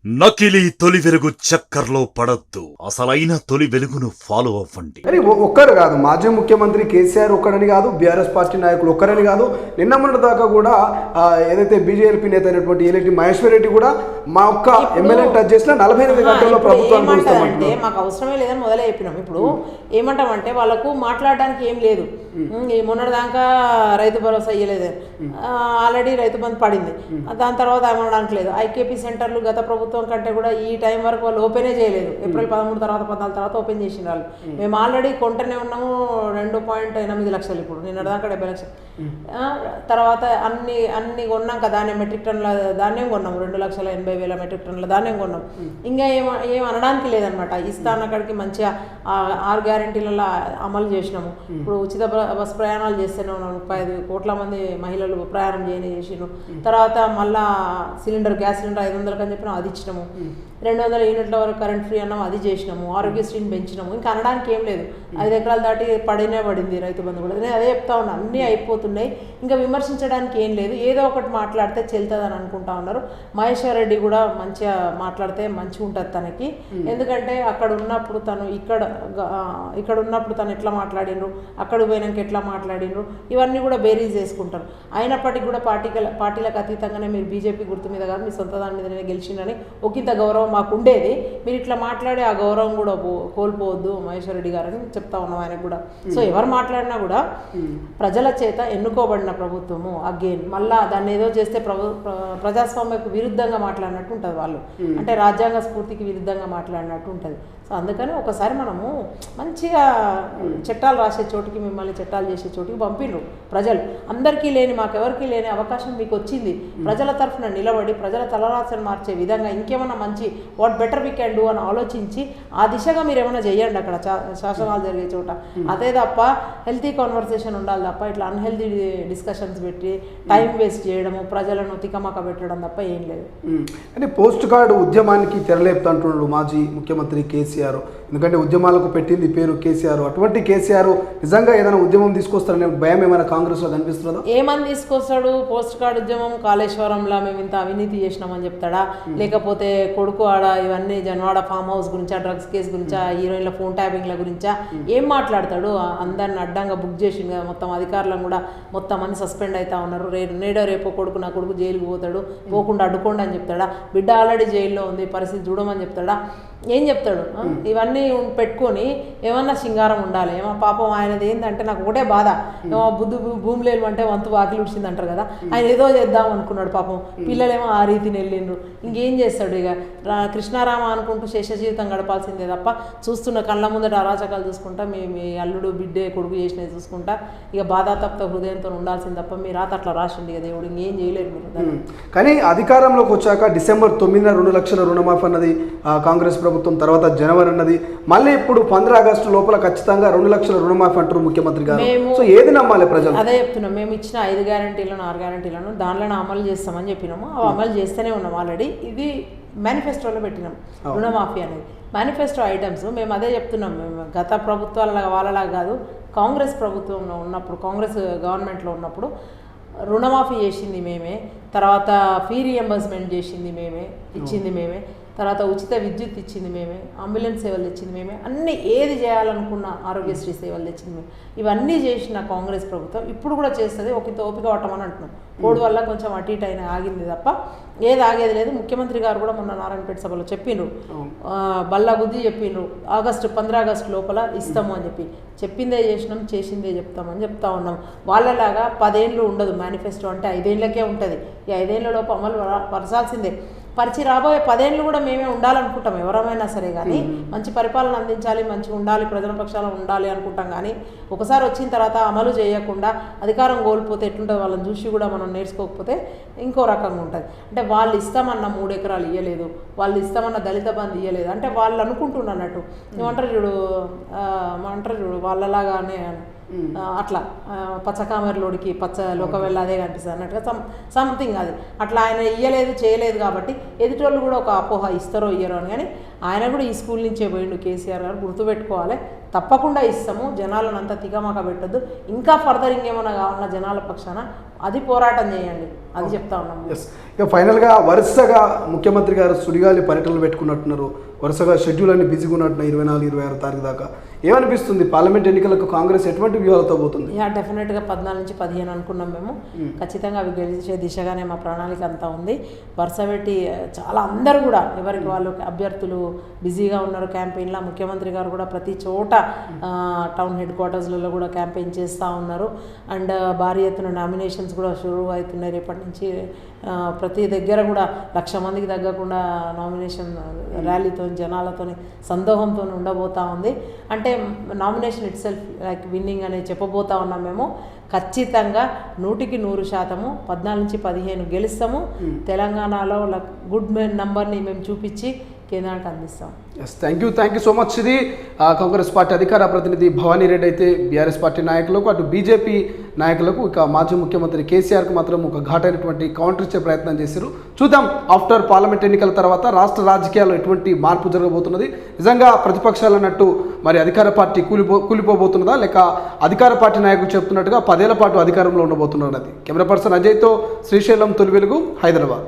నకిలీ తొలి వెలుగు చక్కర్లో పడద్దు, అసలైన తొలి వెలుగును ఫాలో అవ్వండి. అని ఒక్కరు కాదు, మాజీ ముఖ్యమంత్రి కేసీఆర్ ఒక్కడని కాదు, బీఆర్ఎస్ పార్టీ నాయకులు ఒక్కరని కాదు, నిన్న మొన్నటి దాకా కూడా ఏదైతే బీజేపీ నేత అయినటువంటి ఏలేటి మహేశ్వర్ రెడ్డి కూడా మా ఒక్క ఎమ్మెల్యే టచ్ చేసిన 48 గంటల్లో ప్రభుత్వం అంటే మాకు అవసరమే లేదని మొదలే చెప్పినాం. ఇప్పుడు ఏమంటామంటే వాళ్ళకు మాట్లాడడానికి ఏం లేదు. మొన్నటిదాకా రైతు భరోసా ఇయ్యలేదు, ఆల్రెడీ రైతు బంధు పడింది, దాని తర్వాత ఏమనడానికి లేదు. ఐకేపీ సెంటర్లు గత ప్రభుత్వం కంటే కూడా ఈ టైం వరకు వాళ్ళు ఓపెనే చేయలేదు. ఏప్రిల్ 13 తర్వాత 14 తర్వాత ఓపెన్ చేసిన వాళ్ళు. మేము ఆల్రెడీ కొంటనే ఉన్నాము 2.8 లక్షలు, ఇప్పుడు నిన్నటిదాకా 70 లక్షలు. తర్వాత అన్ని కొన్నాక ధాన్యం మెట్రిక్ టన్నుల ధాన్యం కొన్నాము, 2,80,000 మెట్రిక్ టన్నుల ధాన్యం కొన్నాం. ఇంకా ఏం అనడానికి లేదనమాట. ఇస్తాను అక్కడికి మంచిగా 6 గ్యారెంటీలలో అమలు చేసినాము. ఇప్పుడు ఉచిత బస్ ప్రయాణాలు చేస్తూనే ఉన్నాం, 35 కోట్ల మంది మహిళలు ప్రయాణం చేసినారు. తర్వాత మళ్ళా గ్యాస్ సిలిండర్ 500 అని చెప్పినాం, అది ఇచ్చినాము. 200 యూనిట్ల వరకు కరెంట్ ఫ్రీ అన్నాము, అది చేసినాము. ఆరోగ్యశ్రీని పెంచినాము. ఇంకా అనడానికి ఏం లేదు. 5 ఎకరాలు దాటి పడింది రైతు బంధు కూడా. నేను అదే చెప్తా ఉన్నా, అన్నీ అయిపోతున్నాయి, ఇంకా విమర్శించడానికి ఏం లేదు. ఏదో ఒకటి మాట్లాడితే చెల్తుందని అనుకుంటా ఉన్నారు. మహేశ్వర్ రెడ్డి కూడా మంచిగా మాట్లాడితే మంచిగా ఉంటుంది తనకి. ఎందుకంటే అక్కడ ఉన్నప్పుడు తను ఇక్కడ ఉన్నప్పుడు తను ఎట్లా మాట్లాడినరు, అక్కడ పోయినాక ఎట్లా మాట్లాడినరు, ఇవన్నీ కూడా బేరీజ్ చేసుకుంటారు. అయినప్పటికీ కూడా పార్టీలకు అతీతంగానే మీరు బీజేపీ గుర్తు మీద కాదు, మీ సొంత దాని మీదనే గెలిచిందని ఒకంత గౌరవం మాకు ఉండేది. మీరు ఇట్లా మాట్లాడి ఆ గౌరవం కూడా కోల్పోవద్దు మహేశ్వర్ రెడ్డి గారని చెప్తా ఉన్నాం ఆయనకు కూడా. సో ఎవరు మాట్లాడినా కూడా ప్రజల చేత ఎన్నుకోబడిన ప్రభుత్వము అగైన్ మళ్ళా దాన్ని ఏదో చేస్తే ప్రజాస్వామ్యకు విరుద్ధంగా మాట్లాడినట్టు ఉంటుంది వాళ్ళు. అంటే రాజ్యాంగ స్ఫూర్తికి విరుద్ధంగా మాట్లాడినట్టు ఉంటుంది. సో అందుకని ఒకసారి మనము మంచిగా చట్టాలు రాసే చోటికి, మిమ్మల్ని చట్టాలు చేసే చోటికి పంపిండ్రు ప్రజలు. అందరికీ లేని, మాకెవరికి లేని అవకాశం మీకు వచ్చింది. ప్రజల తరఫున నిలబడి ప్రజల తలరాశను మార్చే విధంగా ఇంకేమైనా మంచి what better we can do అని ఆలోచించి ఆ దిశగా మీరు ఏమైనా చేయండి అక్కడ శాసనాలు జరిగే చోట. అదే తప్ప హెల్తీ కాన్వర్సేషన్ ఉండాలి తప్ప ఇట్లా అన్హెల్తీ డిస్కషన్స్ పెట్టి టైం వేస్ట్ చేయడము, ప్రజలను తికమక పెట్టడం తప్ప ఏం లేదు. అంటే పోస్ట్ కార్డు ఉద్యమానికి తెరలేపుతుంటున్నాడు మాజీ ముఖ్యమంత్రి కేసీఆర్. ఎందుకంటే ఉద్యమాలకు పెట్టింది పేరు కేసీఆర్. అటువంటి కేసీఆర్ నిజంగా ఏదైనా ఉద్యమం తీసుకొస్తారనే భయం ఏమైనా కాంగ్రెస్లో కనిపిస్తుందా? ఏమని తీసుకొస్తాడు? పోస్ట్ కార్డు ఉద్యమం కాళేశ్వరంలో మేము ఇంత అవినీతి చేసినామని చెప్తాడా? లేకపోతే కొడుకు ఆడ ఇవన్నీ జన్వాడ ఫామ్ హౌస్ గురించా, డ్రగ్స్ కేసు గురించా, హీరోయిన్ల ఫోన్ ట్యాపింగ్ల గురించా ఏం మాట్లాడతాడు? అందరిని అడ్డంగా బుక్ చేసింది కదా, మొత్తం అధికారులను కూడా మొత్తం మంది సస్పెండ్ అవుతా ఉన్నారు. నేడో రేపో నా కొడుకు జైలుకి పోతాడు, పోకుండా అడ్డుకోండి అని చెప్తాడా? బిడ్డ ఆల్రెడీ జైల్లో ఉంది, పరిస్థితి చూడమని చెప్తాడా? ఏం చెప్తాడు? ఇవన్నీ పెట్టుకొని ఏమన్నా సింగారం ఉండాలి. ఏమో పాపం ఆయనది ఏంటంటే నాకు ఒకటే బాధ, ఏమో భూమి లేని అంటే వంతు వాకిలి ఉడిచింది అంటారు కదా, ఆయన ఏదో చేద్దాం అనుకున్నాడు. పాపం పిల్లలేమో ఆ రీతిని వెళ్ళిండ్రు. ఇంకేం చేస్తాడు? ఇక కృష్ణారామ అనుకుంటూ శేష జీవితం గడపాల్సిందే తప్ప చూస్తున్న కళ్ళ ముందట అరాచకాలు చూసుకుంటా, మీ అల్లుడు బిడ్డే కొడుకు చేసినవి చూసుకుంటా ఇక బాధాతప్త హృదయంతో ఉండాల్సింది తప్ప మీ రాత అట్లా రాసిండి కదా దేవుడు, ఇంకేం చేయలేరు మీరు. కానీ అధికారంలోకి వచ్చాక డిసెంబర్ 9న 2 లక్షల రుణమాఫీ అన్నది కాంగ్రెస్ ప్రభుత్వం, తర్వాత జనవరి అన్నది, మళ్ళీ ఇప్పుడు 15 ఆగస్టు లోపల ఖచ్చితంగా 2 లక్షల రుణమాఫీ అంటారు ముఖ్యమంత్రి గారు. సో ఏది నమ్మాలి ప్రజలు? అదే చెప్తున్నాం, మేము ఇచ్చిన 5 గ్యారెంటీలను 6 గ్యారెంటీలను దానిలో అమలు చేస్తామని చెప్పినాము. అవి అమలు చేస్తూనే ఉన్నాం. ఆల్రెడీ ఇది మేనిఫెస్టోలో పెట్టినాం రుణమాఫీ అనేది. మేనిఫెస్టో ఐటమ్స్ మేము అదే చెప్తున్నాం. మేము గత ప్రభుత్వాల వాళ్ళలాగా కాదు, కాంగ్రెస్ ప్రభుత్వంలో ఉన్నప్పుడు, కాంగ్రెస్ గవర్నమెంట్లో ఉన్నప్పుడు రుణమాఫీ చేసింది మేమే, తర్వాత ఫీ రియంబర్స్మెంట్ చేసింది మేమే, ఇచ్చింది మేమే, తర్వాత ఉచిత విద్యుత్ ఇచ్చింది మేమే, అంబులెన్స్ సేవలు తెచ్చింది మేమే, అన్నీ ఏది చేయాలనుకున్న ఆరోగ్యశ్రీ సేవలు తెచ్చింది మేము. ఇవన్నీ చేసిన కాంగ్రెస్ ప్రభుత్వం ఇప్పుడు కూడా చేస్తుంది. ఒక ఓపిక పట్టమని అంటున్నాం. కోడ్ వల్ల కొంచెం అటు ఇటు అయినా ఆగింది తప్ప ఏది ఆగేది లేదు. ముఖ్యమంత్రి గారు కూడా మొన్న నారాయణపేట సభలో చెప్పిండ్రు, బల్లా బుద్ధి చెప్పిండ్రు, 15 ఆగస్టు లోపల ఇస్తాము అని చెప్పిందే చేసినాం, చేసిందే చెప్తామని చెప్తా ఉన్నాం. వాళ్ళలాగా 10 ఏళ్ళు ఉండదు మేనిఫెస్టో, అంటే 5 ఏళ్ళకే ఉంటుంది. ఈ 5 ఏళ్ళ లోపు అమలు పరచాల్సిందే. రాబోయే 10 ఏళ్ళు కూడా మేమే ఉండాలనుకుంటాం ఎవరమైనా సరే. కానీ మంచి పరిపాలన అందించాలి, మంచిగా ఉండాలి, ప్రజల పక్షాన ఉండాలి అనుకుంటాం. కానీ ఒకసారి వచ్చిన తర్వాత అమలు చేయకుండా అధికారం కోల్పోతే ఎట్లుంటుంది వాళ్ళని చూసి కూడా మనం నేర్చుకోకపోతే ఇంకో రకంగా ఉంటుంది. అంటే వాళ్ళు ఇస్తామన్న 3 ఎకరాలు ఇవ్వలేదు, వాళ్ళు ఇస్తామన్న దళిత బంధు ఇవ్వలేదు అంటే వాళ్ళు అనుకుంటున్నట్టు ఏమంటారు చూడు వాళ్ళలాగానే అట్లా పచ్చ కామెరలోడికి పచ్చ లోకవెళ్ళ అదే కనిపిస్తుంది అన్నట్టుగా సంథింగ్ అది అట్లా ఆయన ఇయ్యలేదు చేయలేదు కాబట్టి ఎదుటోళ్ళు కూడా ఒక అపోహ ఇస్తారో ఇయ్యరో అని. కానీ ఆయన కూడా ఈ స్కూల్ నుంచే పోయిండు కేసీఆర్ గారు, గుర్తుపెట్టుకోవాలి. తప్పకుండా ఇస్తాము, జనాలను అంతా తిగమక పెట్టద్దు, ఇంకా ఫర్దర్ ఇంకేమైనా కావాలన్నా జనాల పక్షాన అది పోరాటం చేయండి, అది చెప్తా ఉన్నాము. ఎస్, ఇక ఫైనల్గా వరుసగా ముఖ్యమంత్రి గారు సుడిగాలి పర్యటనలు పెట్టుకున్నట్టున్నారు, వరుసగా షెడ్యూల్ అన్ని బిజీగా ఉన్నట్టున్నారు 24, 26 తారీఖు దాకా. ఏమనిపిస్తుంది, పార్లమెంట్ ఎన్నికలకు కాంగ్రెస్ ఎటువంటి వ్యూహాలతో పోతుంది? యా, డెఫినెట్గా 14 నుంచి 15 అనుకున్నాం మేము. ఖచ్చితంగా అవి గెలిచే దిశగానే మా ప్రణాళిక అంతా ఉంది. వరుస పెట్టి చాలా అందరూ కూడా ఎవరికి వాళ్ళు అభ్యర్థులు బిజీగా ఉన్నారు క్యాంపెయిన్లో. ముఖ్యమంత్రి గారు కూడా ప్రతి చోట టౌన్ హెడ్ క్వార్టర్స్లలో కూడా క్యాంపెయిన్ చేస్తూ ఉన్నారు. అండ్ భారీ ఎత్తున నామినేషన్స్ కూడా షురూ అవుతున్నాయి రేపటి నుంచి. ప్రతి దగ్గర కూడా 1,00,000 మందికి తగ్గకుండా నామినేషన్ ర్యాలీతో జనాలతో సందోహంతో ఉండబోతూ ఉంది. అంటే nomination it self like winnowing అనేది చెప్పబోతా ఉన్నాం మేము. ఖచ్చితంగా 100కి 100% 14 నుంచి 15 గెలుస్తాము. తెలంగాణలో గుడ్ నంబర్ని మేము చూపించి కేంద్రానికి అందిస్తాం. Yes, thank you so much. ఇది కాంగ్రెస్ పార్టీ అధికార ప్రతినిధి భవానీ రెడ్డి అయితే బీఆర్ఎస్ పార్టీ నాయకులకు, అటు బీజేపీ నాయకులకు, ఇక మాజీ ముఖ్యమంత్రి కేసీఆర్కు మాత్రం ఒక ఘాటైనటువంటి కౌంటర్ ఇచ్చే ప్రయత్నం చేశారు. చూద్దాం ఆఫ్టర్ పార్లమెంట్ ఎన్నికల తర్వాత రాష్ట్ర రాజకీయాల్లో ఎటువంటి మార్పు జరగబోతున్నది. నిజంగా ప్రతిపక్షాలు అన్నట్టు మరి అధికార పార్టీ కూలిపోబోతున్నదా, లేక అధికార పార్టీ నాయకులు చెప్తున్నట్టుగా 10 ఏళ్ల పాటు అధికారంలో ఉండబోతున్నది. కెమెరా పర్సన్ అజయ్తో శ్రీశైలం, తొలి వెలుగు, హైదరాబాద్.